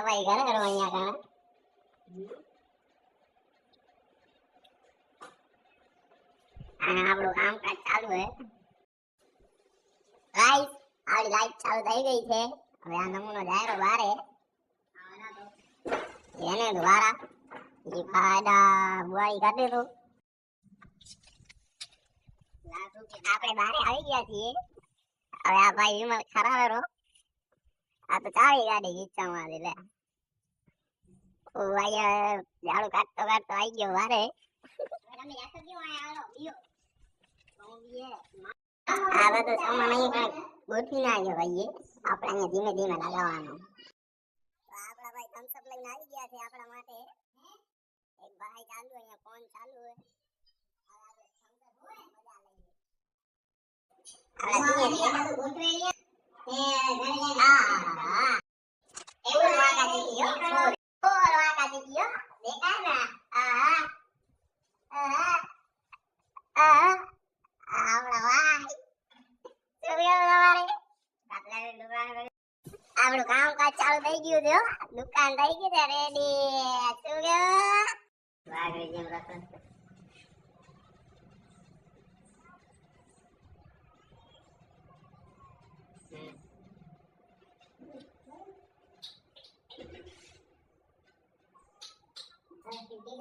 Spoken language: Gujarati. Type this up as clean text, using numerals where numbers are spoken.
ભાઈ ઘરે ઘરે અહીંયા કાણે અને આપણું કામકાજ ચાલુ હે ગાઈસ આપણી લાઈટ ચાલુ થઈ ગઈ છે હવે આ નમૂનો જાયરો બારે એને દ્વારા ઈ ફાડા બુઆઈ કાઢે તો આપણે બારે આવી ગયા છીએ હવે આ ભાઈ વિમલ ખરાવેરો આ તો ચાવી ગાડી ગીચામાં લે ઓ ભાઈ ઝાડુ કાઢતો કાઢતો આવી ગયો બારે આ બધું સામાન અહીંયા ગોઠવી નાખ્યો ભાઈએ આપણે અહીંયા ધીમે ધીમે લગાવવાનો આપણા ભાઈ થમ્સઅપ લઈને આવી ગયા છે આપણા માટે એક ભાઈ ચાલુ અહીંયા ફોન ચાલુ હે આપણું કામકાજ ચાલુ થઈ ગયું છે દુકાન થઈ ગઈ છે રેડી શું કેવું